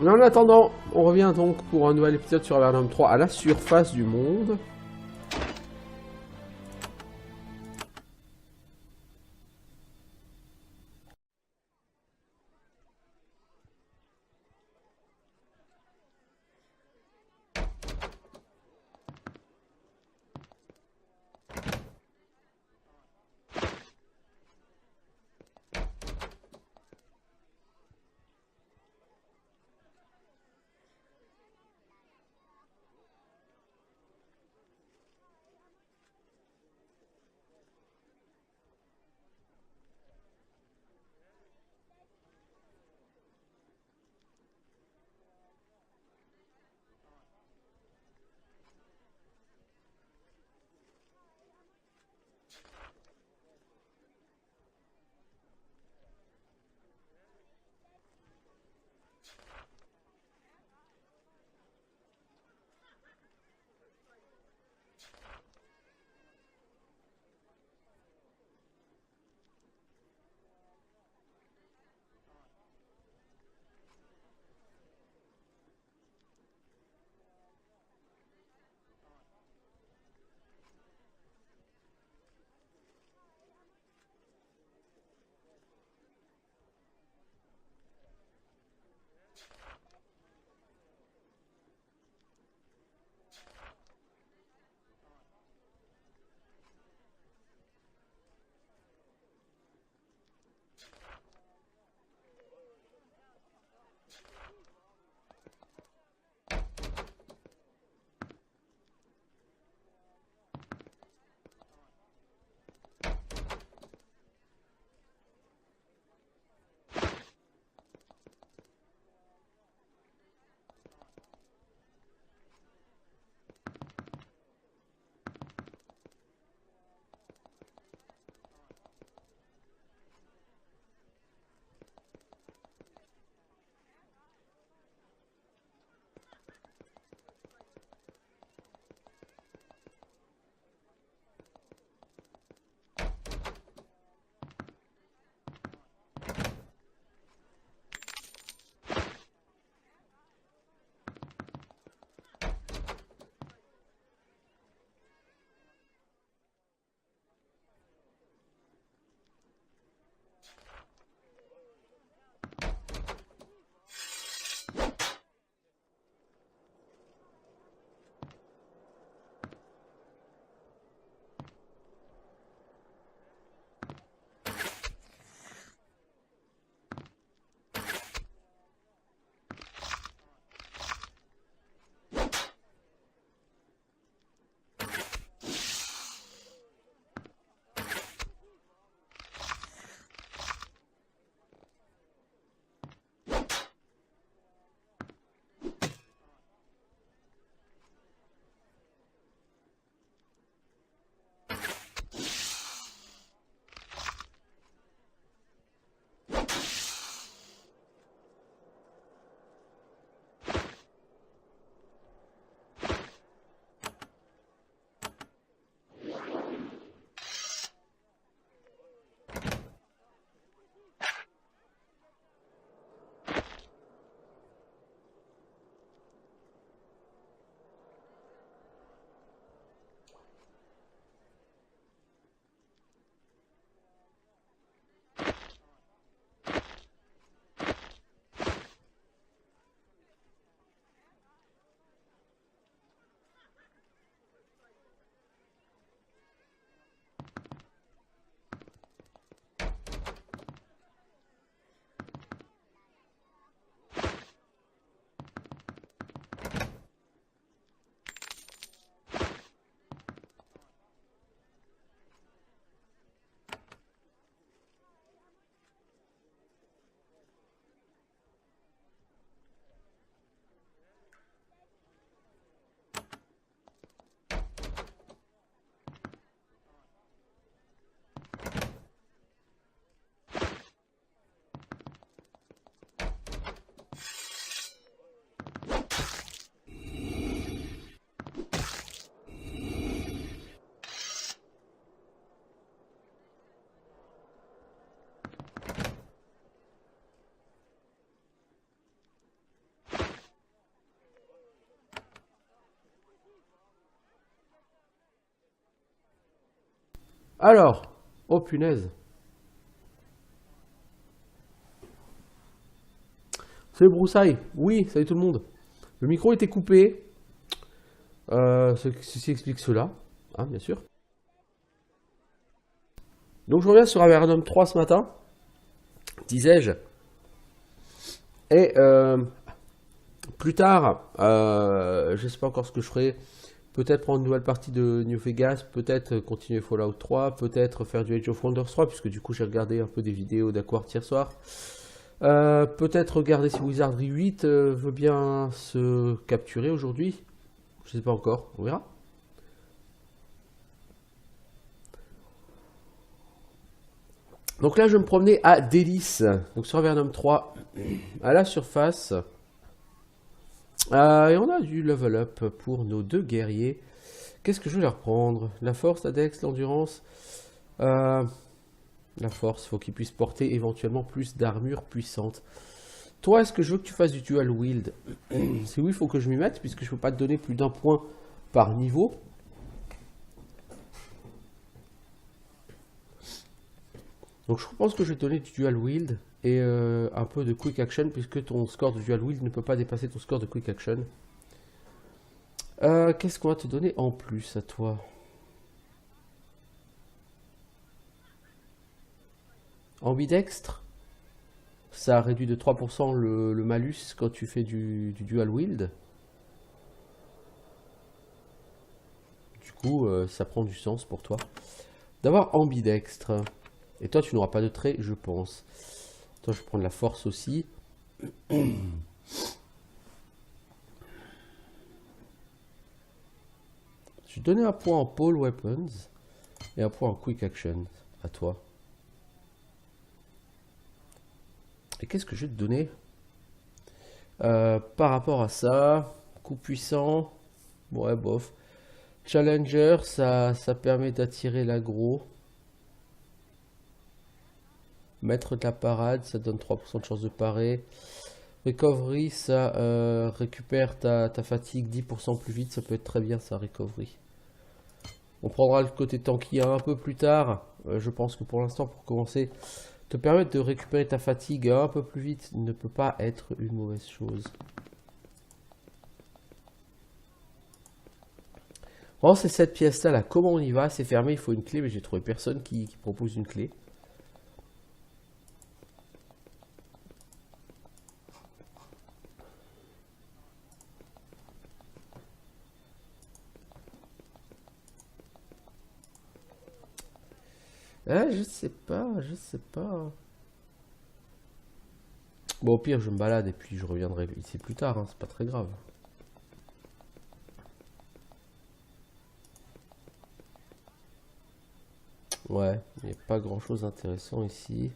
Mais en attendant, on revient donc pour un nouvel épisode sur Avernum 3 à la surface du monde. Alors, oh punaise. C'est Broussailles. Oui, salut tout le monde. Le micro était coupé. Ceci explique cela. Hein, bien sûr. Donc je reviens sur Avernum 3 ce matin. Disais-je. Et plus tard, je sais pas encore ce que je ferai. Peut-être prendre une nouvelle partie de New Vegas, peut-être continuer Fallout 3, peut-être faire du Age of Wonders 3, puisque du coup j'ai regardé un peu des vidéos d'Aquart hier soir. Peut-être regarder si Wizardry 8 veut bien se capturer aujourd'hui. Je sais pas encore, on verra. Donc là je me promenais à Délice, donc sur Avernum 3, à la surface. Et on a du level up pour nos deux guerriers. Qu'est-ce que je vais leur prendre? La force, la dex, l'endurance. La force, faut qu'ils puissent porter éventuellement plus d'armure puissante. Toi, est-ce que je veux que tu fasses du dual wield? Si oui, il faut que je m'y mette, puisque je peux pas te donner plus d'un point par niveau. Donc je pense que je vais te donner du dual wield et un peu de quick action, puisque ton score de dual wield ne peut pas dépasser ton score de quick action. Qu'est-ce qu'on va te donner en plus à toi? Ambidextre, ça réduit de 3% le malus quand tu fais du dual wield. Du coup, ça prend du sens pour toi d'avoir ambidextre. Et toi, tu n'auras pas de trait, je pense. Toi, je vais prendre la force aussi. Je vais donner un point en pole weapons et un point en quick action à toi. Et qu'est-ce que je vais te donner par rapport à ça? Coup puissant, ouais, bof. Challenger, ça permet d'attirer l'aggro. Maître de la parade, ça donne 3% de chance de parer. Recovery, ça récupère ta fatigue 10% plus vite, ça peut être très bien ça, recovery. On prendra le côté tanky un peu plus tard. Je pense que pour l'instant, pour commencer, te permettre de récupérer ta fatigue un peu plus vite ne peut pas être une mauvaise chose. Bon, c'est cette pièce là, comment on y va? C'est fermé, il faut une clé, mais j'ai trouvé personne qui propose une clé. Ah, je sais pas, je sais pas. Bon, au pire, je me balade et puis je reviendrai ici plus tard, hein, c'est pas très grave. Ouais, il n'y a pas grand chose d'intéressant ici.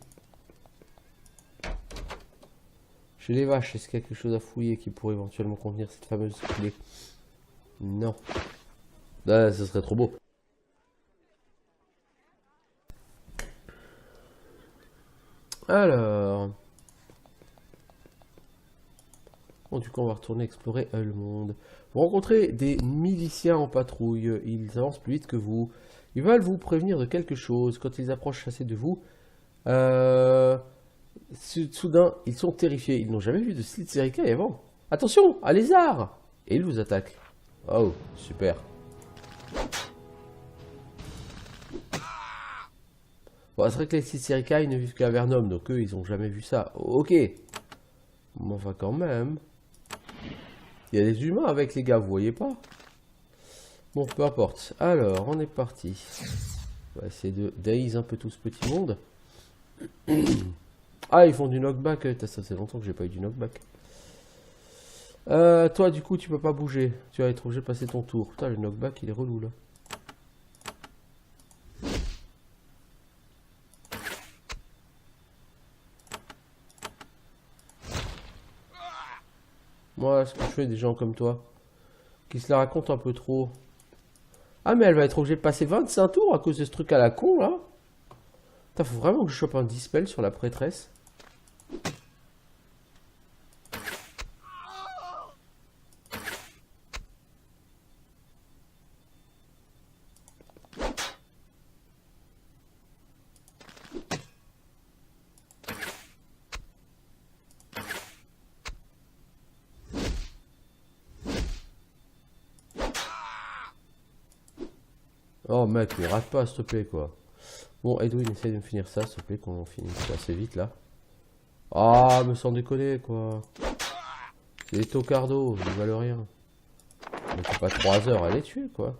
Chez les vaches, est-ce qu'il y a quelque chose à fouiller qui pourrait éventuellement contenir cette fameuse clé? Non. Ah, ce serait trop beau. Alors. Bon, du coup, on va retourner explorer le monde. Vous rencontrez des miliciens en patrouille. Ils avancent plus vite que vous. Ils veulent vous prévenir de quelque chose. Quand ils approchent assez de vous, soudain, ils sont terrifiés. Ils n'ont jamais vu de Slitz Erika avant. Attention, un lézard! Et ils vous attaquent. Oh, super. Bon, c'est vrai que les Slitz Erika, ils ne vivent qu'à Avernum, donc eux, ils n'ont jamais vu ça. Ok. Mais enfin, quand même. Il y a des humains avec les gars, vous voyez pas? Bon, peu importe. Alors, on est parti. On va essayer de daze un peu tout ce petit monde. Ah, ils font du knockback. Ça fait longtemps que j'ai pas eu du knockback. Toi, du coup, tu peux pas bouger. Tu vas être obligé de passer ton tour. Putain, le knockback, il est relou, là. Moi, ce que je fais des gens comme toi, qui se la racontent un peu trop. Ah, mais elle va être obligée de passer 25 tours à cause de ce truc à la con, là. Putain, faut vraiment que je chope un dispel sur la prêtresse. Oh mec, mais rate pas, s'il te plaît, quoi. Bon, Edwin, essaye de me finir ça, s'il te plaît, qu'on finisse assez vite, là. Ah, mais sans déconner, quoi. C'est des tocardos, ils valent rien. Mais c'est pas 3 heures à les tuer, quoi.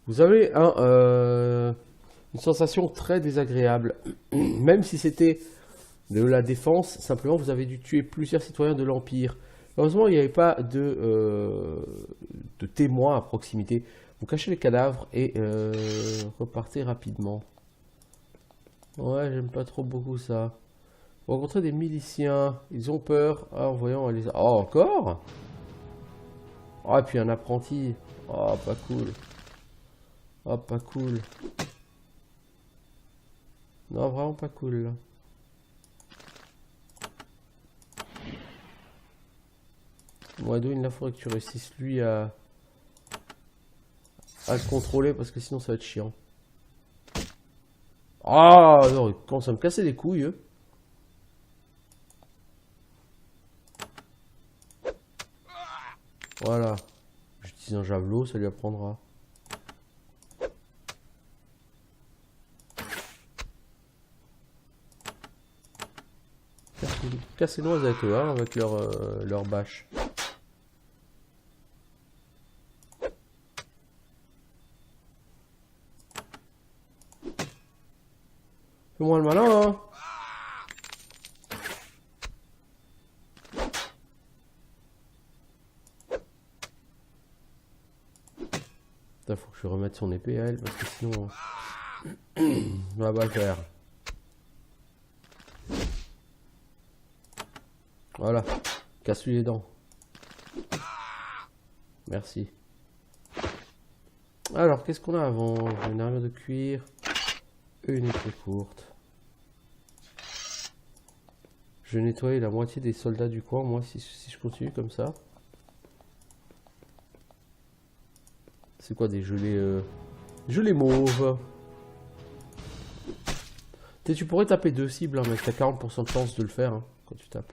Vous avez une sensation très désagréable. Même si c'était de la défense, simplement vous avez dû tuer plusieurs citoyens de l'Empire. Heureusement, il n'y avait pas de témoins à proximité. Vous cachez les cadavres et repartez rapidement. Ouais, j'aime pas trop beaucoup ça. Vous rencontrez des miliciens. Ils ont peur en voyant les... Oh, encore? Oh, et puis un apprenti. Oh, pas cool. Oh, pas cool. Non, vraiment pas cool, là. Bon, Edwin, là, faudrait que tu réussisses, lui, à le contrôler, parce que sinon, ça va être chiant. Ah, non, il commence à me casser les couilles, eux. Voilà. J'utilise un javelot, ça lui apprendra. Cassez-nous avec eux, hein, avec leur bâche. Fais-moi le malin, hein. Putain, faut que je remette son épée à elle, parce que sinon... on va pas le faire. Voilà. Casse-lui les dents. Merci. Alors, qu'est-ce qu'on a avant? Une armure de cuir. Une épée courte. Je nettoie la moitié des soldats du coin, moi, si je continue comme ça. C'est quoi des gelées gelées mauves? Tu pourrais taper 2 cibles, hein, mais t'as 40% de chance de le faire, hein, quand tu tapes.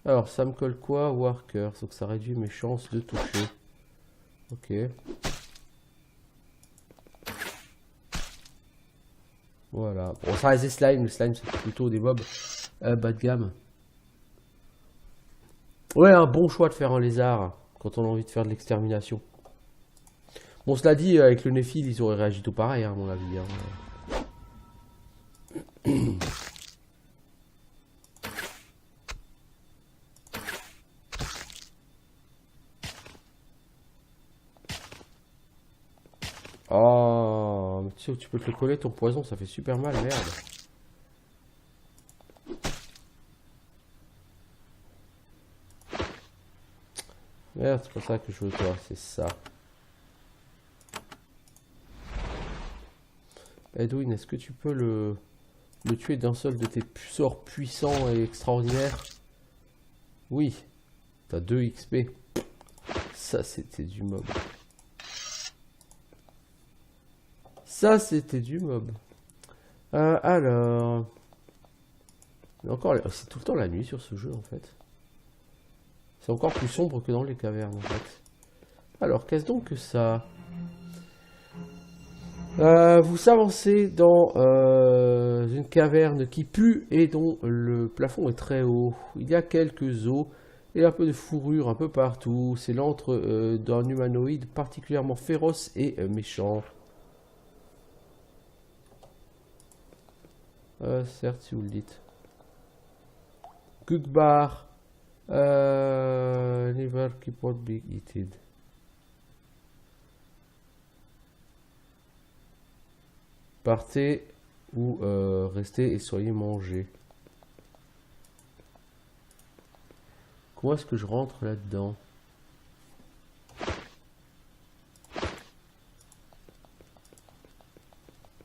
Alors, ça me colle quoi? Worker, donc ça réduit mes chances de toucher. Ok. Voilà. Bon, ça reste des slimes. Les slimes, c'est plutôt des mobs bas de gamme. Ouais, un bon choix de faire un lézard quand on a envie de faire de l'extermination. Bon, cela dit, avec le Néphil, ils auraient réagi tout pareil, hein, à mon avis. Hein. Oh, mais tu sais où tu peux te le coller, ton poison, ça fait super mal, merde. Merde, c'est pas ça que je veux, toi, c'est ça. Edwin, est-ce que tu peux le tuer d'un seul de tes sorts puissants et extraordinaires? Oui. T'as 2 XP. Ça, c'était du mob. Ça, c'était du mob. Alors... Encore, c'est tout le temps la nuit sur ce jeu, en fait. C'est encore plus sombre que dans les cavernes, en fait. Alors, qu'est-ce donc que ça? Vous avancez dans une caverne qui pue et dont le plafond est très haut. Il y a quelques os et un peu de fourrure un peu partout. C'est l'antre d'un humanoïde particulièrement féroce et méchant. Certes, si vous le dites. Gugbar. Never keep on being eaten. Partez ou restez et soyez mangés. Comment est-ce que je rentre là-dedans?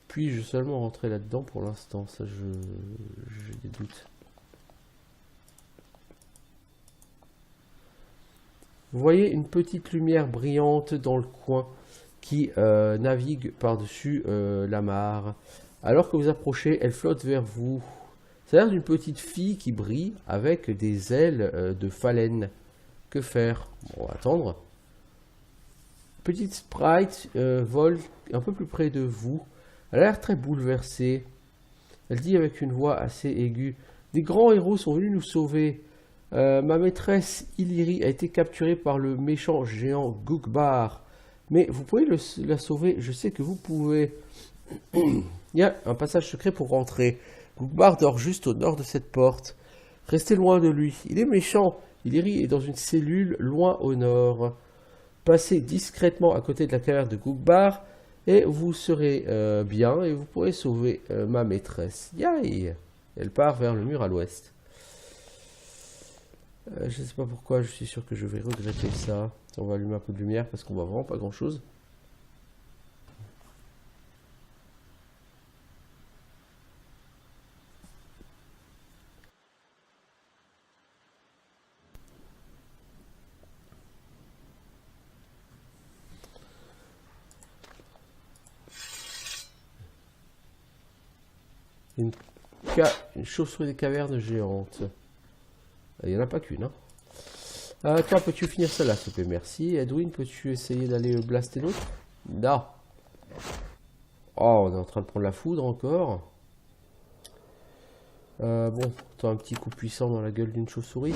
Puis-je seulement rentrer là-dedans pour l'instant? Ça, j'ai des doutes. Vous voyez une petite lumière brillante dans le coin qui navigue par-dessus la mare. Alors que vous approchez, elle flotte vers vous. Ça a l'air d'une petite fille qui brille avec des ailes de phalène. Que faire? Bon, on va attendre. Petite sprite vole un peu plus près de vous. Elle a l'air très bouleversée. Elle dit avec une voix assez aiguë: des grands héros sont venus nous sauver. Ma maîtresse Illyrie a été capturée par le méchant géant Gugbar. Mais vous pouvez la sauver, je sais que vous pouvez. Il y a un passage secret pour rentrer. Gugbar dort juste au nord de cette porte. Restez loin de lui. Il est méchant. Illyrie est dans une cellule loin au nord. Passez discrètement à côté de la caverne de Gugbar et vous serez bien et vous pourrez sauver ma maîtresse. Yaï! Elle part vers le mur à l'ouest. Je ne sais pas pourquoi, je suis sûr que je vais regretter ça. On va allumer un peu de lumière parce qu'on voit vraiment pas grand chose. Une chauve-souris des cavernes géantes. Il n'y en a pas qu'une, hein. Toi, peux-tu finir celle-là, s'il te plaît? Merci. Edwin, peux-tu essayer d'aller blaster l'autre? Non. Oh, on est en train de prendre la foudre encore. Bon, t'as un petit coup puissant dans la gueule d'une chauve-souris.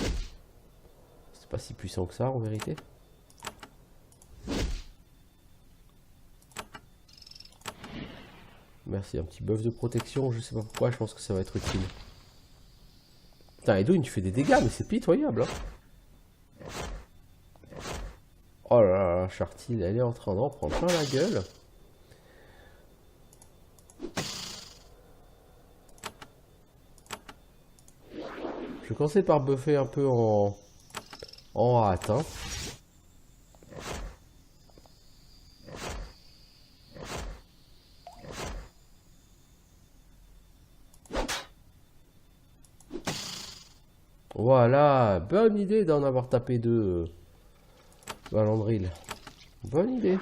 C'est pas si puissant que ça, en vérité. Merci, un petit buff de protection. Je sais pas pourquoi, je pense que ça va être utile. Putain, Edwin, tu fais des dégâts, mais c'est pitoyable, hein. Oh là là, Chartil, elle est en train d'en prendre plein la gueule. Je vais commencer par buffer un peu en hâte, hein. Voilà, bonne idée d'en avoir tapé deux, Valandril. Bonne idée.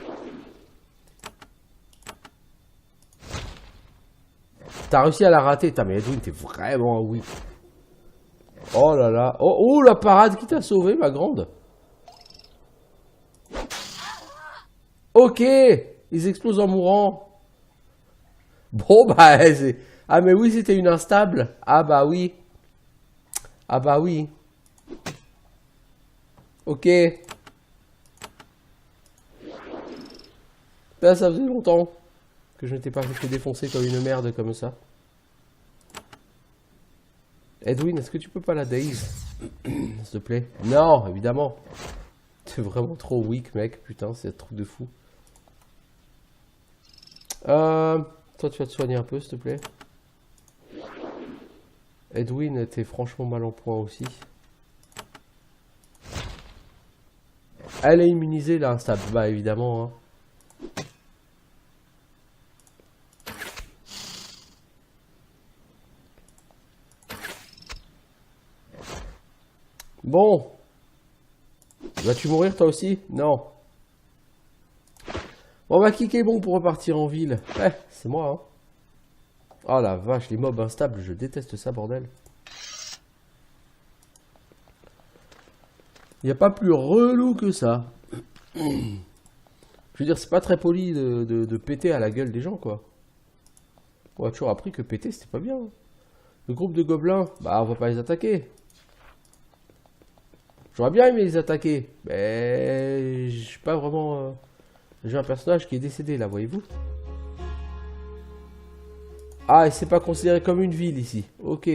T'as réussi à la rater, mais Edwin, t'es vraiment un weak. Oh là là. Oh, oh, la parade qui t'a sauvé, ma grande. Ok, ils explosent en mourant. Bon, bah, c'est... Ah, mais oui, c'était une instable. Ah, bah oui. Ah, bah oui. Ok. Là, ça faisait longtemps que je n'étais pas fait défoncer comme une merde comme ça. Edwin, est-ce que tu peux pas la daze? S'il te plaît. Non, évidemment. T'es vraiment trop weak, mec. Putain, c'est un truc de fou. Toi, tu vas te soigner un peu, s'il te plaît. Edwin, t'es franchement mal en point aussi. Elle est immunisée, là, instable. Bah, évidemment, hein. Bon. Vas-tu mourir, toi aussi? Non. Bon, bah, qui est bon pour repartir en ville? Eh, c'est moi, hein. Oh la vache, les mobs instables, je déteste ça, bordel. Il n'y a pas plus relou que ça. Je veux dire, c'est pas très poli de péter à la gueule des gens, quoi. On a toujours appris que péter, c'était pas bien. Le groupe de gobelins, bah, on va pas les attaquer. J'aurais bien aimé les attaquer, mais j'ai pas vraiment... J'ai un personnage qui est décédé, là, voyez-vous. Ah, et c'est pas considéré comme une ville, ici. Ok.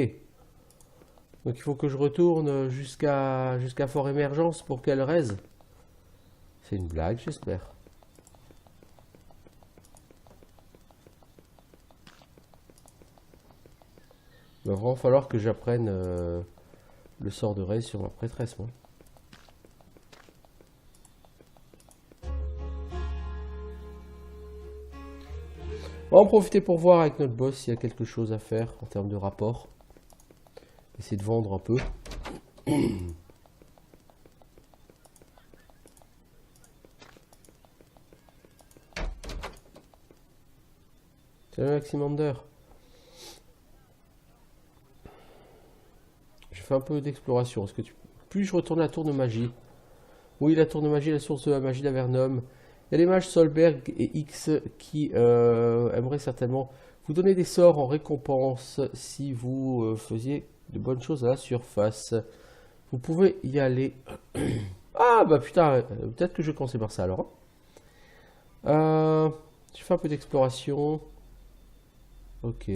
Donc il faut que je retourne jusqu'à Fort Émergence pour qu'elle raise. C'est une blague, j'espère. Il va vraiment falloir que j'apprenne le sort de raise sur ma prêtresse, moi. On va en profiter pour voir avec notre boss s'il y a quelque chose à faire en termes de rapport. Essayer de vendre un peu. Salut Maximander. fais un peu d'exploration. Est-ce que tu... Puis-je retourner à la tour de magie? Oui, la tour de magie est la source de la magie d'Avernum. Il y a les mages Solberg et X qui aimeraient certainement vous donner des sorts en récompense si vous faisiez de bonnes choses à la surface. Vous pouvez y aller. Ah bah putain, peut-être que je vais commencer par ça alors. Je fais un peu d'exploration. Ok.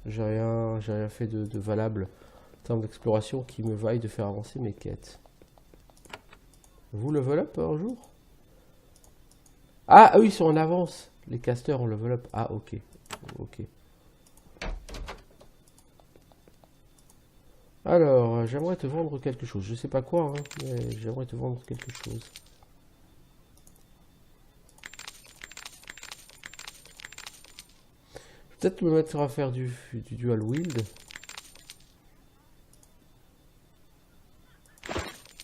J'ai rien fait de valable en termes d'exploration qui me vaille de faire avancer mes quêtes. Vous level up un jour? Ah oui, ils sont en avance. Les casters ont level up. Ah ok. Ok. Alors, j'aimerais te vendre quelque chose. Je sais pas quoi, hein, mais j'aimerais te vendre quelque chose. Peut-être me mettre à faire du dual wield.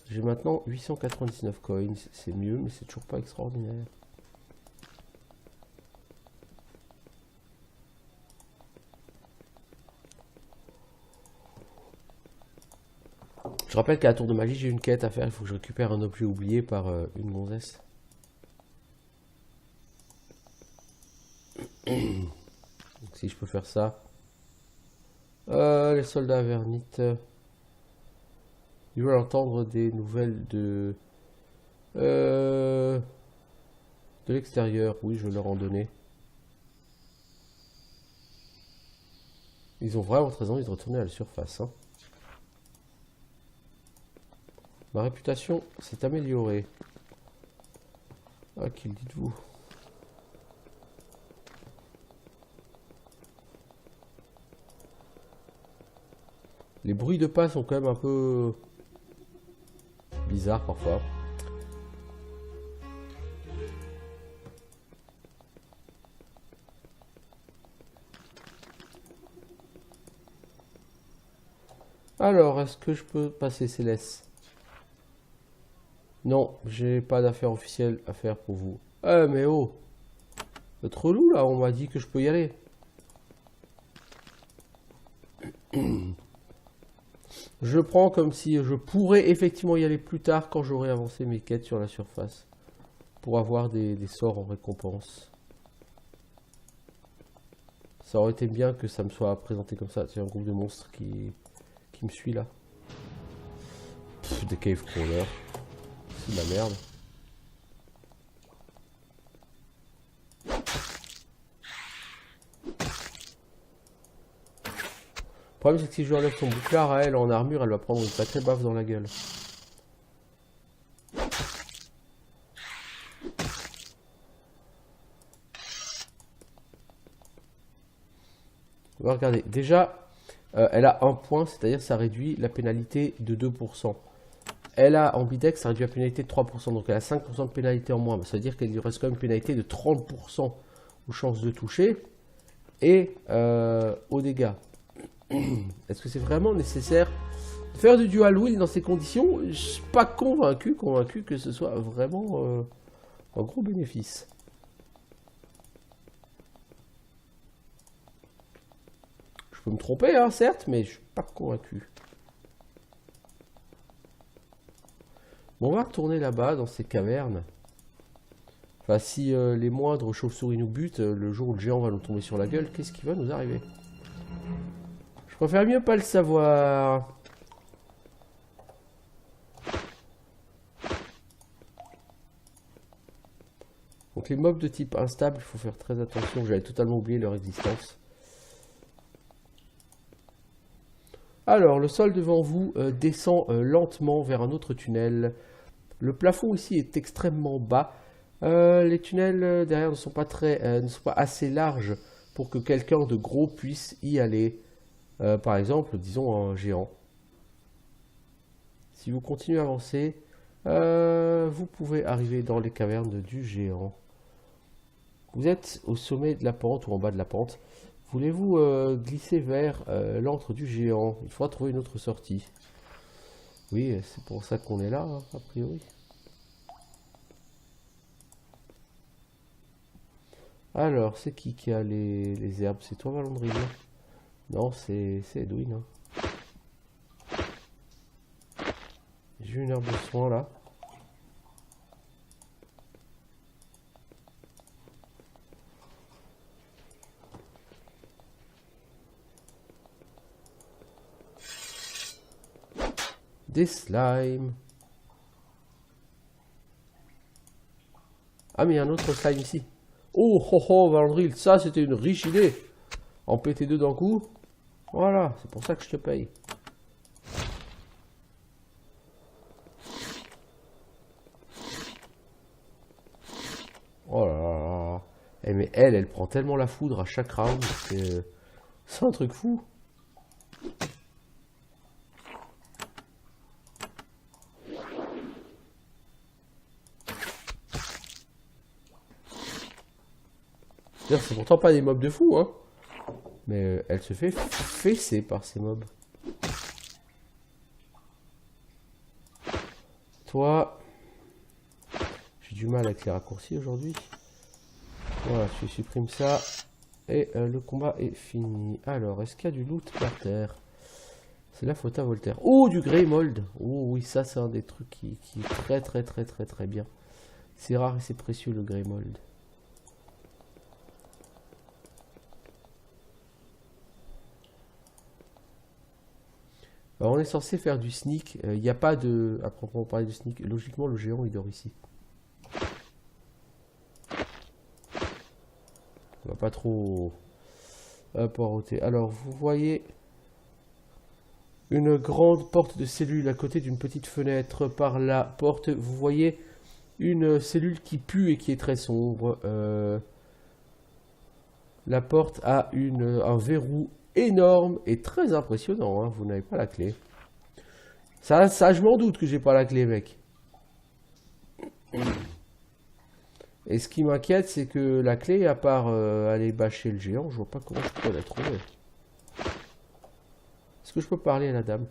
J'ai maintenant 899 coins. C'est mieux, mais c'est toujours pas extraordinaire. Je rappelle qu'à la tour de magie, j'ai une quête à faire. Il faut que je récupère un objet oublié par une gonzesse. Donc, si je peux faire ça. Les soldats vernites. Ils veulent entendre des nouvelles de l'extérieur. Oui, je vais leur en donner. Ils ont vraiment très envie de retourner à la surface. Hein. Ma réputation s'est améliorée. Ah, qui le dites-vous? Les bruits de pas sont quand même un peu bizarres parfois. Alors, est-ce que je peux passer Céleste? Non, j'ai pas d'affaires officielles à faire pour vous. Eh mais oh, c'est trop relou là, on m'a dit que je peux y aller. Je prends comme si je pourrais effectivement y aller plus tard quand j'aurai avancé mes quêtes sur la surface. Pour avoir des sorts en récompense. Ça aurait été bien que ça me soit présenté comme ça. C'est un groupe de monstres qui me suit là. Pff, des cave crawlers. C'est de la merde. Le problème c'est que si je lui enlève son bouclard à elle en armure, elle va prendre une sacrée baffe dans la gueule. Regardez, déjà, elle a un point, c'est-à-dire ça réduit la pénalité de 2%. Elle a ambidex, ça réduit la pénalité de 3%, donc elle a 5% de pénalité en moins. Ça veut dire qu'il lui reste quand même une pénalité de 30% aux chances de toucher et aux dégâts. Est-ce que c'est vraiment nécessaire de faire du dual wield dans ces conditions? Je suis pas convaincu que ce soit vraiment un gros bénéfice. Je peux me tromper, hein, certes, mais je suis pas convaincu. Bon, on va retourner là-bas, dans ces cavernes. Enfin, si les moindres chauves-souris nous butent, le jour où le géant va nous tomber sur la gueule, qu'est-ce qui va nous arriver? Je préfère mieux pas le savoir. Donc les mobs de type instable, il faut faire très attention. J'avais totalement oublié leur existence. Alors, le sol devant vous descend lentement vers un autre tunnel. Le plafond ici est extrêmement bas. Les tunnels derrière ne sont pas assez larges pour que quelqu'un de gros puisse y aller. Par exemple, disons un géant. Si vous continuez à avancer, vous pouvez arriver dans les cavernes du géant. Vous êtes au sommet de la pente ou en bas de la pente. Voulez-vous glisser vers l'antre du géant? Il faudra trouver une autre sortie. Oui, c'est pour ça qu'on est là, hein, a priori. Alors, c'est qui a les herbes? C'est toi, Valandrine? Non, c'est Edwin. Hein. J'ai une herbe de soin là. Des slimes. Ah mais il y a un autre slime ici. Oh ho ho Vandril, ça c'était une riche idée. En péter deux d'un coup. Voilà, c'est pour ça que je te paye. Oh là là là. Eh, mais elle prend tellement la foudre à chaque round. C'est un truc fou. C'est pourtant pas des mobs de fou, hein. Mais elle se fait fesser par ces mobs. Toi, j'ai du mal avec les raccourcis aujourd'hui. Voilà, tu supprimes ça. Et le combat est fini. Alors, est-ce qu'il y a du loot par terre? C'est la faute à Voltaire. Oh, du Grey Mold. Oh oui, ça c'est un des trucs qui est très bien. C'est rare et c'est précieux le Grey Mold. Alors, on est censé faire du sneak. Il n'y a pas de... À proprement parler de sneak. Logiquement, le géant, il dort ici. On va pas trop... apporter. Alors, vous voyez... une grande porte de cellule à côté d'une petite fenêtre. Par la porte, vous voyez une cellule qui pue et qui est très sombre. La porte a un verrou énorme et très impressionnant, hein. Vous n'avez pas la clé. Ça je m'en doute que j'ai pas la clé, mec. Et ce qui m'inquiète, c'est que la clé, à part aller bâcher le géant, je vois pas comment je peux la trouver. Est-ce que je peux parler à la dame?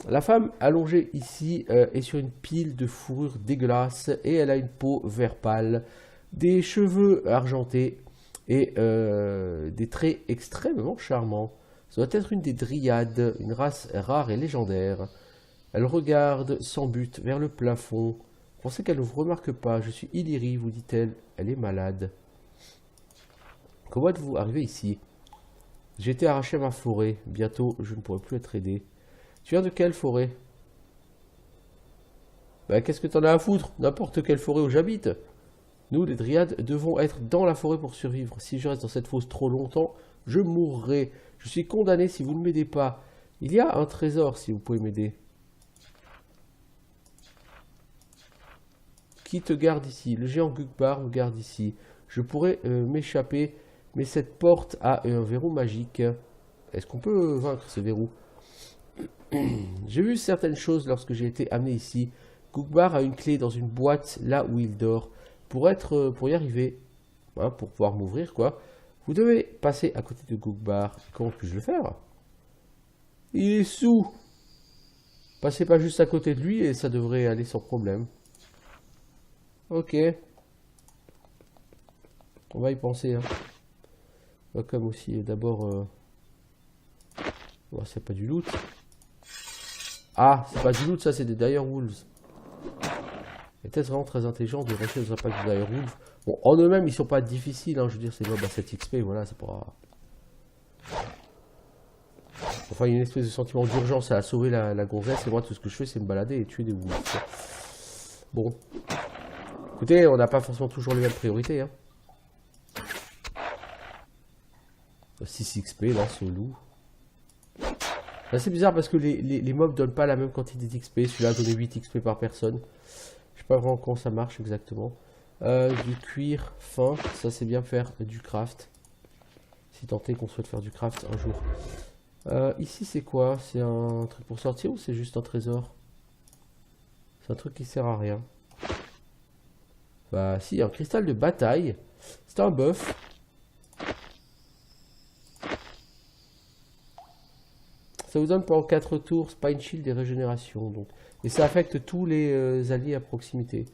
La femme allongée ici est sur une pile de fourrure dégueulasse et elle a une peau vert pâle, des cheveux argentés et des traits extrêmement charmants. Ça doit être une des dryades, une race rare et légendaire. Elle regarde sans but vers le plafond. Pensez qu'elle ne vous remarque pas. Je suis Illyrie, vous dit-elle. Elle est malade. Comment êtes-vous arrivé ici? J'ai été arraché à ma forêt. Bientôt, je ne pourrai plus être aidé. Tu viens de quelle forêt? Bah, qu'est-ce que t'en as à foutre? N'importe quelle forêt où j'habite. Nous, les dryades, devons être dans la forêt pour survivre. Si je reste dans cette fosse trop longtemps, je mourrai. Je suis condamné si vous ne m'aidez pas. Il y a un trésor si vous pouvez m'aider. Qui te garde ici? Le géant Gugbar me garde ici. Je pourrais m'échapper, mais cette porte a un verrou magique. Est-ce qu'on peut vaincre ce verrou? J'ai vu certaines choses lorsque j'ai été amené ici. Gugbar a une clé dans une boîte là où il dort. Pour y arriver, hein, pour pouvoir m'ouvrir quoi, vous devez passer à côté de Gugbar. Comment puis-je le faire? Il est sous. Passez pas juste à côté de lui et ça devrait aller sans problème. Ok. On va y penser. Hein. Comme aussi, d'abord... Oh, c'est pas du loot. Ah, c'est pas du loot, ça c'est des Direwolves. Était-ce vraiment très intelligent de rester dans un pack de Direwolves? Bon, en eux-mêmes, ils sont pas difficiles, hein, je veux dire, c'est mobs à 7 XP, voilà, c'est pas... Enfin, il y a une espèce de sentiment d'urgence à sauver la gonzesse, et moi, tout ce que je fais, c'est me balader et tuer des wolves. Bon. Écoutez, on n'a pas forcément toujours les mêmes priorités, hein. 6 XP, là, ce loup. C'est bizarre parce que les mobs donnent pas la même quantité d'XP. Celui-là donne 8 XP par personne. Je sais pas vraiment comment ça marche exactement. Du cuir fin, ça c'est bien faire du craft. Si tant est qu'on souhaite faire du craft un jour. Ici c'est quoi? C'est un truc pour sortir ou c'est juste un trésor? C'est un truc qui sert à rien. Bah si, un cristal de bataille. C'est un buff. Ça vous donne pendant 4 tours Spine Shield et régénération. Donc. Et ça affecte tous les alliés à proximité.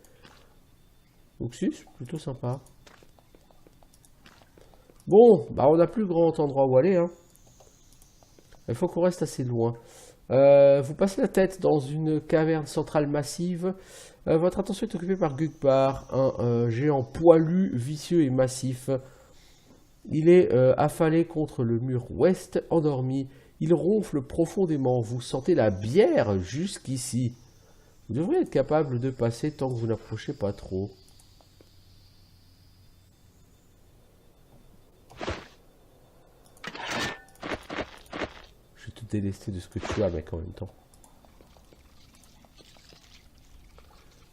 Donc si, c'est plutôt sympa. Bon, bah on n'a plus grand endroit où aller. Hein. Il faut qu'on reste assez loin. Vous passez la tête dans une caverne centrale massive. Votre attention est occupée par Gugbar, un géant poilu, vicieux et massif. Il est affalé contre le mur ouest, endormi. Il ronfle profondément. Vous sentez la bière jusqu'ici. Vous devriez être capable de passer tant que vous n'approchez pas trop. Je vais te délester de ce que tu as, mec, en même temps.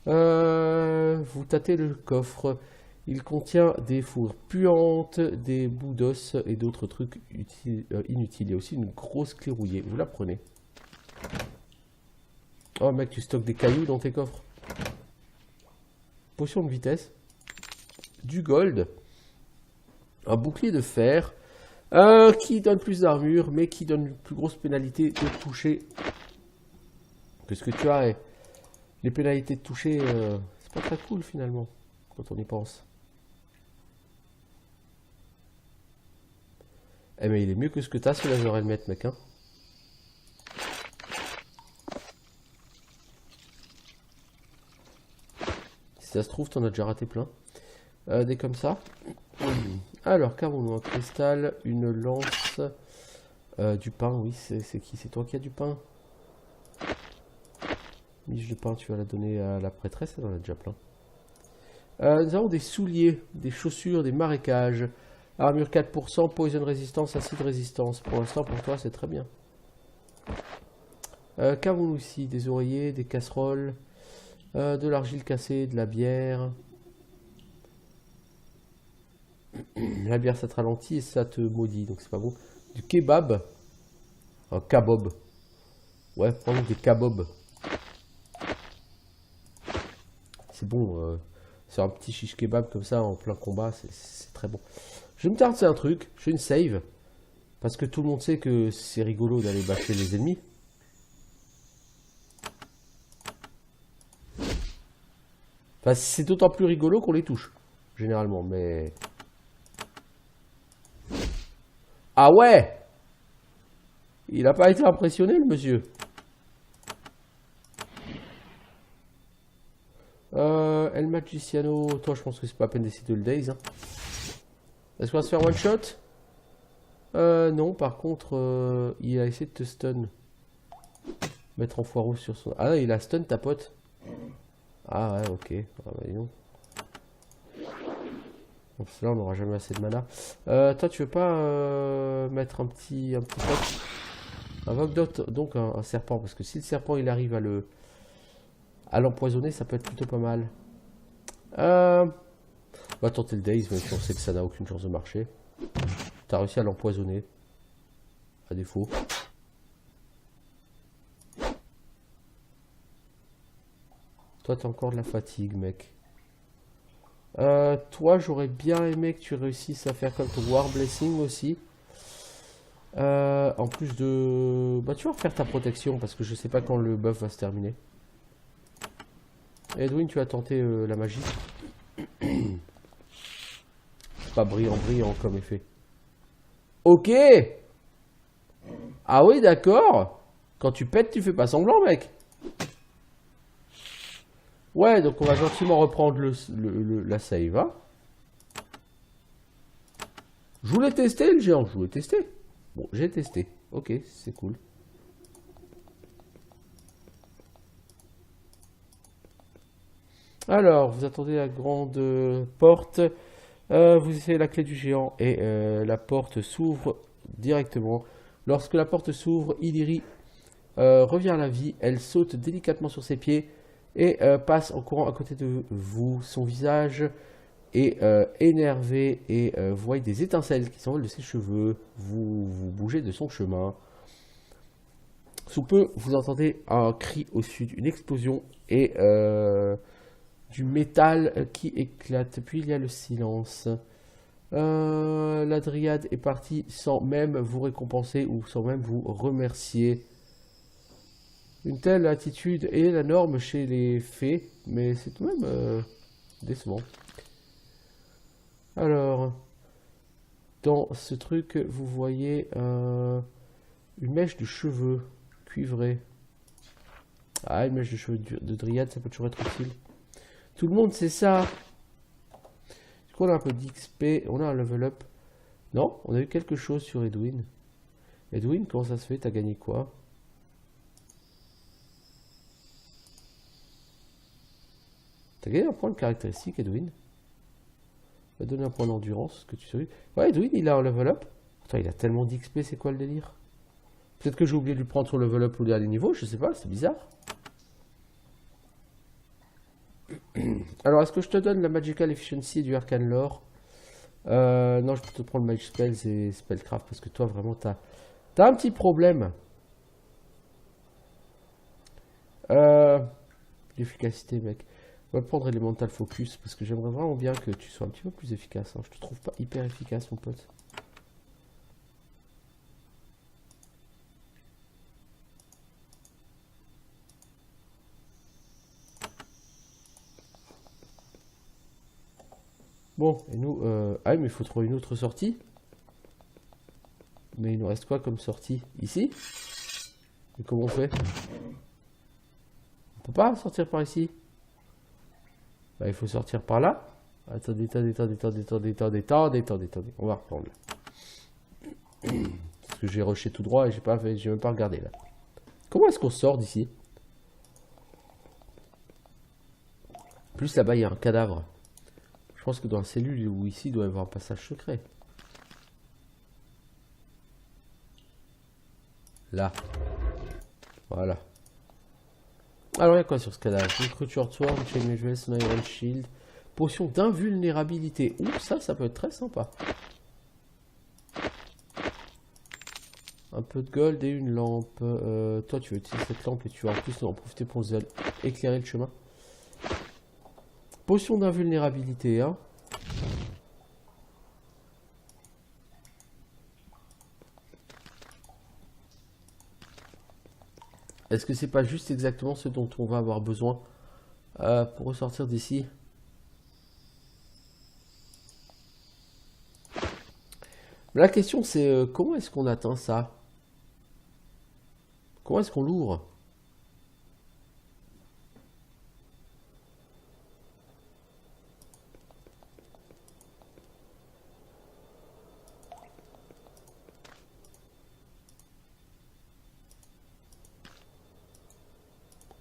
Vous tâtez le coffre. Il contient des fourrures puantes, des bouts d'os et d'autres trucs inutiles. Il y a aussi une grosse clé rouillée. Vous la prenez. Oh mec, tu stockes des cailloux dans tes coffres. Potion de vitesse. Du gold. Un bouclier de fer. Qui donne plus d'armure, mais qui donne une plus grosse pénalité de toucher que ce que tu as. Les pénalités de toucher, c'est pas très cool finalement, quand on y pense. Eh mais il est mieux que ce que t'as sur la j'aurais le mettre, mec, hein. Si ça se trouve, t'en as déjà raté plein. Des comme ça. Alors, qu'avons-nous? Un cristal, une lance, du pain, oui, c'est qui? C'est toi qui as du pain? Miche de pain, tu vas la donner à la prêtresse, elle en a déjà plein. Nous avons des souliers, des chaussures, des marécages. Armure 4%, poison résistance, acide résistance. Pour l'instant, pour toi, c'est très bien. Qu'avons-nous ici? Des oreillers, des casseroles, de l'argile cassée, de la bière. La bière, ça te ralentit et ça te maudit, donc c'est pas bon. Du kebab. Un kabob. Ouais, prends des kabobs. C'est bon, c'est un petit shish kebab comme ça en plein combat, c'est très bon. Je vais me tarder un truc, je fais une save. Parce que tout le monde sait que c'est rigolo d'aller bâcher les ennemis. Enfin, c'est d'autant plus rigolo qu'on les touche, généralement, mais... Ah ouais! Il a pas été impressionné, le monsieur. El Magiciano, toi je pense que c'est pas la peine d'essayer de le daze. Hein. Est-ce qu'on va se faire one shot? Non, par contre, il a essayé de te stun. Mettre en foire rouge sur son... Ah non, il a stun ta pote. Ah ouais, ok. Ah bah non. Donc là on n'aura jamais assez de mana. Toi tu veux pas mettre un petit pote? Invoque donc un serpent, parce que si le serpent il arrive à l'empoisonner, ça peut être plutôt pas mal. On va tenter le daze, même si on sait que ça n'a aucune chance de marcher. T'as réussi à l'empoisonner. À défaut. Toi, t'as encore de la fatigue, mec. Toi, j'aurais bien aimé que tu réussisses à faire comme ton War Blessing aussi. En plus de... Bah, tu vas refaire ta protection, parce que je sais pas quand le buff va se terminer. Edwin, tu as tenté la magie. Pas brillant comme effet. Ok. Ah oui, d'accord. Quand tu pètes, tu fais pas semblant, mec. Ouais, donc on va gentiment reprendre la save. Hein. Je voulais tester le géant, je voulais tester. Bon, j'ai testé. Ok, c'est cool. Alors, vous attendez la grande porte. Vous essayez la clé du géant et la porte s'ouvre directement. Lorsque la porte s'ouvre, Illyrie revient à la vie. Elle saute délicatement sur ses pieds et passe en courant à côté de vous. Son visage est énervé et vous voyez des étincelles qui s'envolent de ses cheveux. Vous bougez de son chemin. Sous peu, vous entendez un cri au sud, une explosion et du métal qui éclate. Puis il y a le silence. La dryade est partie sans même vous récompenser ou sans même vous remercier. Une telle attitude est la norme chez les fées, mais c'est tout de même décevant. Alors, dans ce truc, vous voyez une mèche de cheveux cuivrée. Ah, une mèche de cheveux de dryade, ça peut toujours être utile. Tout le monde sait ça. Du coup, on a un peu d'XP. On a un level up. Non, on a eu quelque chose sur Edwin. Edwin, comment ça se fait? T'as gagné quoi? T'as gagné un point de caractéristique, Edwin. On va donner un point d'endurance, que tu sais. Ouais, Edwin, il a un level up. Attends, il a tellement d'XP, c'est quoi le délire? Peut-être que j'ai oublié de lui prendre son level up au dernier niveau, je sais pas, c'est bizarre. Alors, est-ce que je te donne la Magical Efficiency et du Arcane Lore? Non, je peux te prendre Magic Spells et Spellcraft, parce que toi, vraiment, t'as un petit problème. L'efficacité, mec. On va prendre Elemental Focus, parce que j'aimerais vraiment bien que tu sois un petit peu plus efficace. Hein. Je te trouve pas hyper efficace, mon pote. Bon, et nous... Ah, mais il faut trouver une autre sortie. Mais il nous reste quoi comme sortie? Ici? Et comment on fait? On peut pas sortir par ici? Bah, il faut sortir par là. Attendez. On va reprendre là. Parce que j'ai rushé tout droit et j'ai même pas regardé là. Comment est-ce qu'on sort d'ici? Plus là-bas, il y a un cadavre. Je pense que dans la cellule ou ici, il doit y avoir un passage secret. Là. Voilà. Alors, il y a quoi sur ce cadavre? Une Cruture Sword, Chain Measures, un Iron Shield. Potion d'invulnérabilité. Ouh, ça peut être très sympa. Un peu de gold et une lampe. Toi, tu vas utiliser cette lampe et tu vas en plus en profiter pour éclairer le chemin. Potion d'invulnérabilité, hein. Est-ce que c'est pas juste exactement ce dont on va avoir besoin pour ressortir d'ici? La question c'est comment est-ce qu'on atteint ça? Comment est-ce qu'on l'ouvre?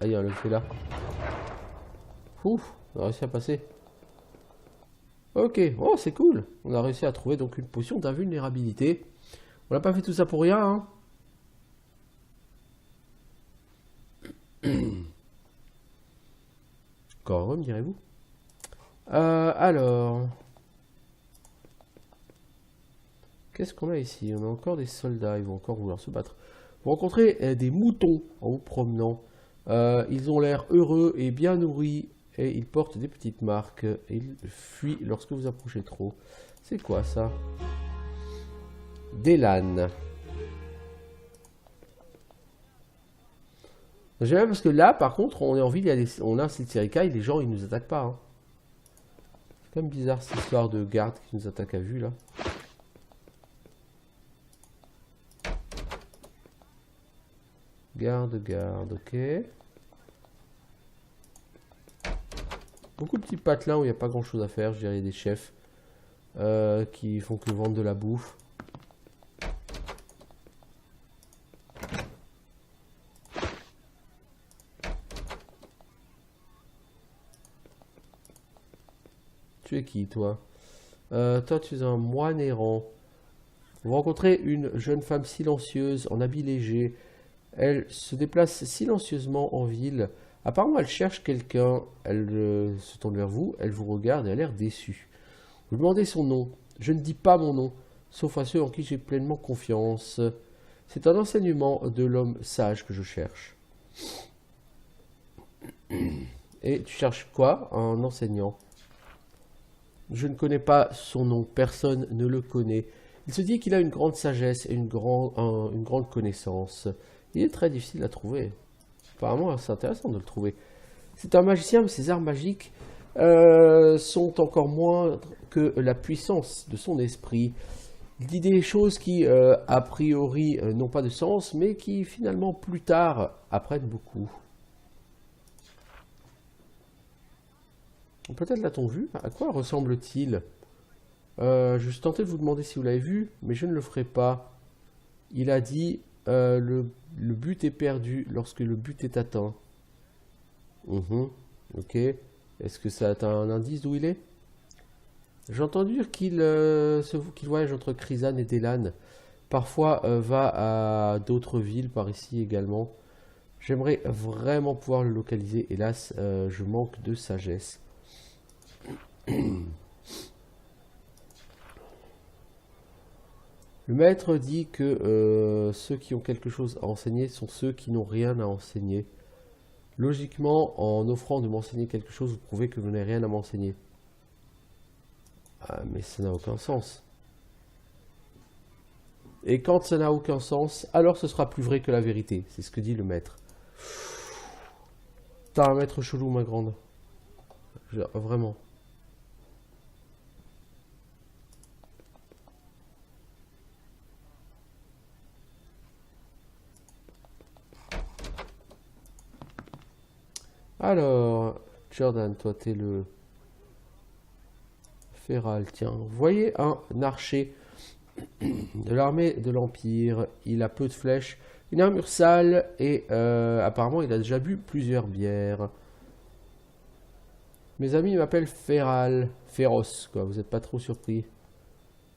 Ah, il y a un levier là. Ouf, on a réussi à passer. Ok, oh c'est cool. On a réussi à trouver donc une potion d'invulnérabilité. On n'a pas fait tout ça pour rien, hein. Encore heureux, me direz-vous. Alors... Qu'est-ce qu'on a ici? On a encore des soldats, ils vont encore vouloir se battre. Vous rencontrez des moutons en vous promenant. Ils ont l'air heureux et bien nourris. Et ils portent des petites marques. Et ils fuient lorsque vous approchez trop. C'est quoi ça? Des lanes. J'aime parce que là, par contre, on est en ville, on a un site et les gens, ils nous attaquent pas. Hein. C'est quand même bizarre cette histoire de garde qui nous attaque à vue, là. Garde, ok. Beaucoup de petits patelins où il n'y a pas grand chose à faire, je dirais des chefs qui font que vendre de la bouffe. Tu es qui, toi? Toi, tu es un moine errant. Vous rencontrez une jeune femme silencieuse en habit léger. Elle se déplace silencieusement en ville. Apparemment, elle cherche quelqu'un. Elle se tourne vers vous. Elle vous regarde et a l'air déçue. Vous demandez son nom. Je ne dis pas mon nom, sauf à ceux en qui j'ai pleinement confiance. C'est un enseignement de l'homme sage que je cherche. Et tu cherches quoi? Un enseignant. Je ne connais pas son nom. Personne ne le connaît. Il se dit qu'il a une grande sagesse et une grande connaissance. Il est très difficile à trouver. Apparemment, c'est intéressant de le trouver. C'est un magicien, mais ses arts magiques sont encore moins que la puissance de son esprit. Il dit des choses qui, a priori, n'ont pas de sens, mais qui, finalement, plus tard, apprennent beaucoup. Peut-être l'a-t-on vu? À quoi ressemble-t-il? Je suis tenté de vous demander si vous l'avez vu, mais je ne le ferai pas. Il a dit le but est perdu lorsque le but est atteint. Ok. Est-ce que ça a un indice d'où il est? J'ai entendu qu'il voyage entre Krisan et Delan. Parfois va à d'autres villes par ici également. J'aimerais vraiment pouvoir le localiser. Hélas, je manque de sagesse. Le maître dit que ceux qui ont quelque chose à enseigner sont ceux qui n'ont rien à enseigner. Logiquement, en offrant de m'enseigner quelque chose, vous prouvez que vous n'avez rien à m'enseigner. Ah, mais ça n'a aucun sens. Et quand ça n'a aucun sens, alors ce sera plus vrai que la vérité. C'est ce que dit le maître. T'as un maître chelou, ma grande. Vraiment. Alors, Jordan, toi t'es le Féral, tiens. Vous voyez un archer de l'armée de l'Empire. Il a peu de flèches, une armure sale et apparemment il a déjà bu plusieurs bières. Mes amis m'appellent Féral, féroce quoi, vous n'êtes pas trop surpris.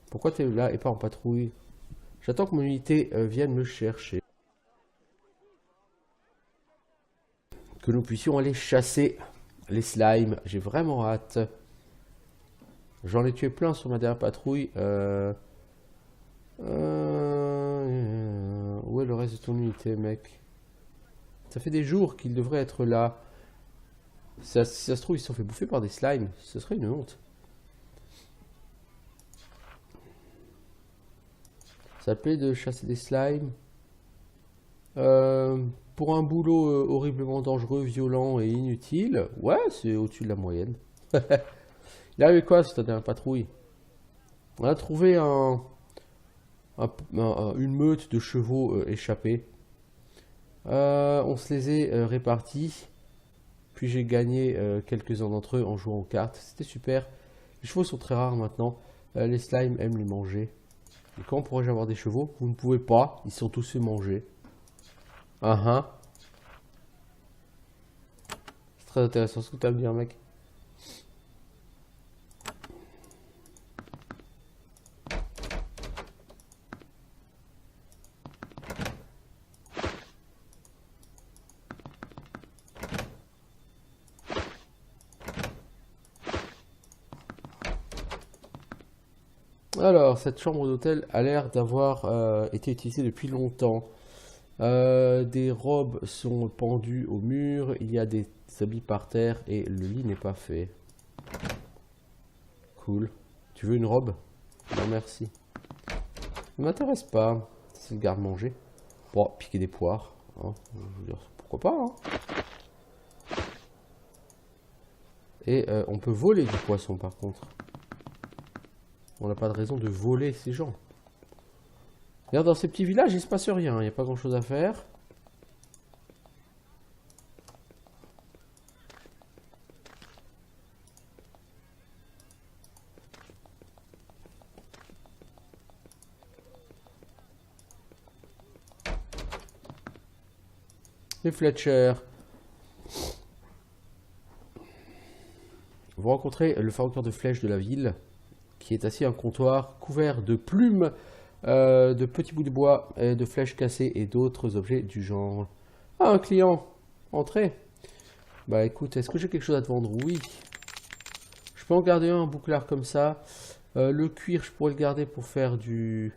Pourquoi t'es là et pas en patrouille? J'attends que mon unité vienne me chercher. Que nous puissions aller chasser les slimes. J'ai vraiment hâte. J'en ai tué plein sur ma dernière patrouille. Où est le reste de ton unité, mec? Ça fait des jours qu'ils devraient être là. Si ça se trouve, ils se sont fait bouffer par des slimes. Ce serait une honte. Ça plaît de chasser des slimes. Pour un boulot horriblement dangereux, violent et inutile, ouais, c'est au-dessus de la moyenne. Il arrive quoi cette dernière patrouille? On a trouvé une meute de chevaux échappés. On se les est répartis. Puis j'ai gagné quelques-uns d'entre eux en jouant aux cartes. C'était super. Les chevaux sont très rares maintenant. Les slimes aiment les manger. Et comment pourrais-je avoir des chevaux? Vous ne pouvez pas. Ils sont tous fait manger. C'est très intéressant ce que tu as à me dire, mec. Alors, cette chambre d'hôtel a l'air d'avoir été utilisée depuis longtemps. Des robes sont pendues au mur, il y a des habits par terre et le lit n'est pas fait. Cool. Tu veux une robe? Non, merci. Ça m'intéresse pas. C'est le garde-manger. Bon, piquer des poires. Hein. Je veux dire, pourquoi pas, hein. Et on peut voler du poisson par contre. On n'a pas de raison de voler ces gens. Regarde, dans ces petits villages, il se passe rien. Il n'y a pas grand chose à faire. Les Fletcher. Vous rencontrez le fabricant de flèches de la ville, qui est assis à un comptoir couvert de plumes, de petits bouts de bois, de flèches cassées et d'autres objets du genre. Ah, un client. Entrez. Bah écoute, est-ce que j'ai quelque chose à te vendre? Oui. Je peux en garder un bouclard comme ça. Le cuir, je pourrais le garder pour faire du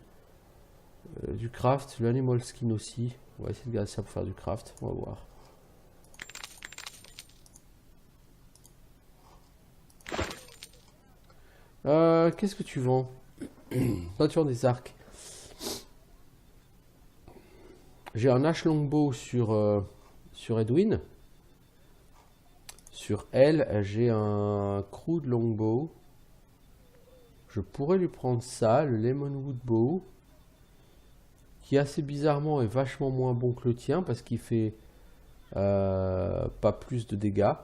craft. L'animal skin aussi. On va essayer de garder ça pour faire du craft. On va voir. Qu'est-ce que tu vends? Toi, tu vends des arcs. J'ai un Ash Longbow sur Edwin. Sur elle, j'ai un Crude Longbow. Je pourrais lui prendre ça, le Lemonwood Bow, qui assez bizarrement est vachement moins bon que le tien parce qu'il fait pas plus de dégâts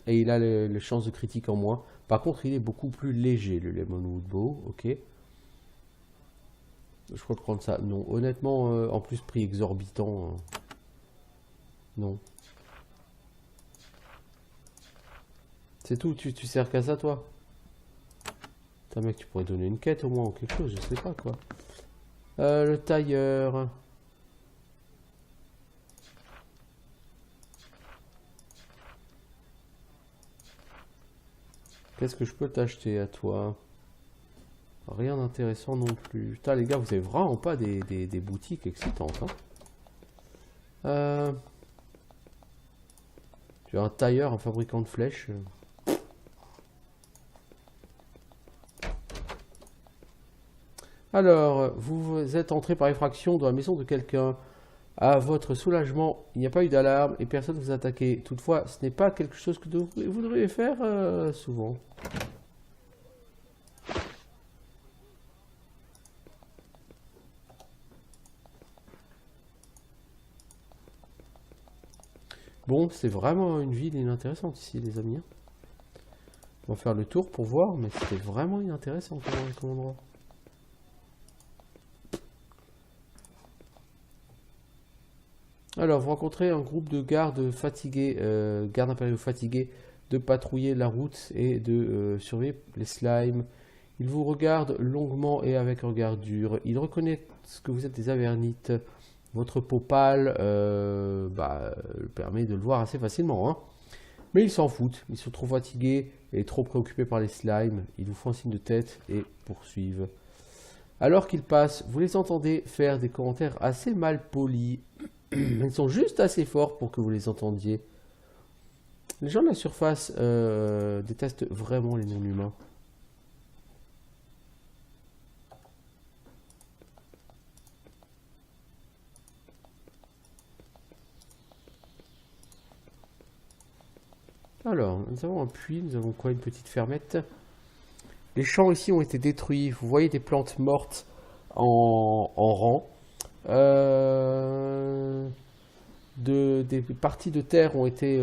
et il a les chances de critique en moins. Par contre, il est beaucoup plus léger, le Lemonwood Bow. Ok. Je crois prendre ça. Non, honnêtement, en plus prix exorbitant. Non. C'est tout, tu sers qu'à ça, toi? Putain, mec, tu pourrais donner une quête au moins ou quelque chose, je sais pas quoi. Le tailleur. Qu'est-ce que je peux t'acheter à toi? Rien d'intéressant non plus. Putain, les gars, vous avez vraiment pas des boutiques excitantes. Hein. J'ai un tailleur, un fabricant de flèches. Alors, vous êtes entré par effraction dans la maison de quelqu'un. À votre soulagement, il n'y a pas eu d'alarme et personne ne vous a attaqué. Toutefois, ce n'est pas quelque chose que vous devriez faire souvent. Bon, c'est vraiment une ville inintéressante ici, les amis. On va faire le tour pour voir, mais c'était vraiment inintéressant comme endroit. Alors, vous rencontrez un groupe de gardes fatigués, gardes impériaux fatigués, de patrouiller la route et de surveiller les slimes. Ils vous regardent longuement et avec un regard dur. Ils reconnaissent que vous êtes des avernites. Votre peau pâle permet de le voir assez facilement. Hein. Mais ils s'en foutent. Ils sont trop fatigués et trop préoccupés par les slimes. Ils vous font un signe de tête et poursuivent. Alors qu'ils passent, vous les entendez faire des commentaires assez mal polis. Ils sont juste assez forts pour que vous les entendiez. Les gens de la surface détestent vraiment les non-humains. Alors, nous avons un puits, nous avons quoi? Une petite fermette. Les champs ici ont été détruits. Vous voyez des plantes mortes en rang. Des parties de terre ont été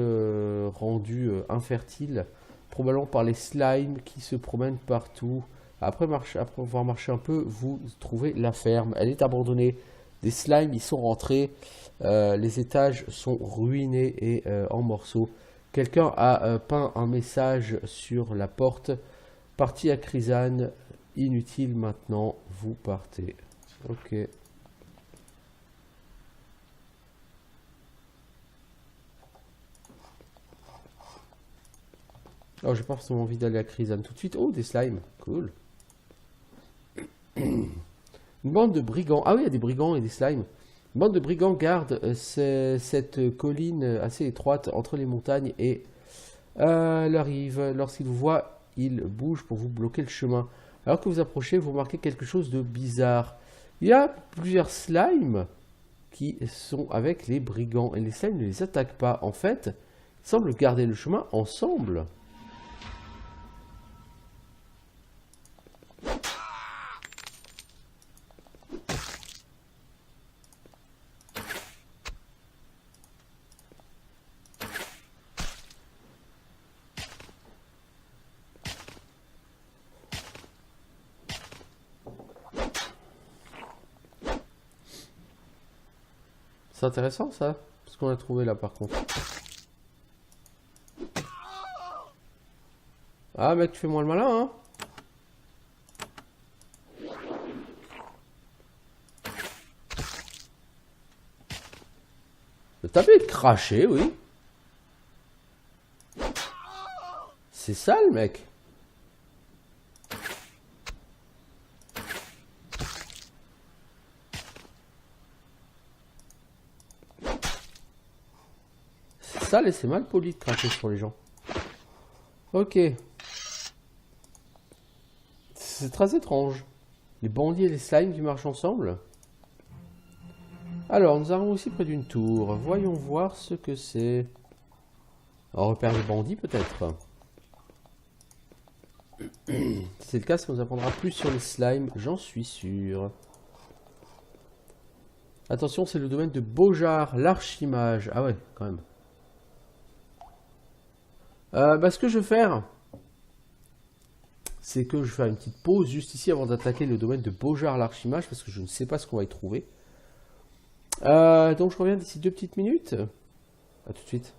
rendues infertiles, probablement par les slimes qui se promènent partout. Après avoir marché un peu, vous trouvez la ferme. Elle est abandonnée. Des slimes y sont rentrés. Les étages sont ruinés et en morceaux. Quelqu'un a peint un message sur la porte. Partie à Chrysane. Inutile maintenant. Vous partez. Ok. Oh, j'ai pas forcément envie d'aller à Chrysane tout de suite. Oh, des slimes. Cool. Une bande de brigands. Ah oui, il y a des brigands et des slimes. Une bande de brigands garde cette colline assez étroite entre les montagnes et leur rive. Lorsqu'ils vous voient, ils bougent pour vous bloquer le chemin. Alors que vous approchez, vous remarquez quelque chose de bizarre. Il y a plusieurs slimes qui sont avec les brigands. Et les slimes ne les attaquent pas. En fait, ils semblent garder le chemin ensemble. C'est intéressant ça, ce qu'on a trouvé là par contre. Ah mec, tu fais moins le malin hein. T'as fait cracher, oui. C'est sale mec. Sale et c'est mal poli de cracher sur les gens. Ok. C'est très étrange. Les bandits et les slimes qui marchent ensemble. Alors, nous arrivons aussi près d'une tour. Voyons voir ce que c'est. Un repère de bandits peut-être. Si c'est le cas, ça nous apprendra plus sur les slimes, j'en suis sûr. Attention, c'est le domaine de Beaujard, l'archimage. Ah ouais, quand même. Ce que je vais faire, c'est que je vais faire une petite pause juste ici avant d'attaquer le domaine de Beaujard, l'archimage, parce que je ne sais pas ce qu'on va y trouver. Donc je reviens d'ici 2 petites minutes. A tout de suite.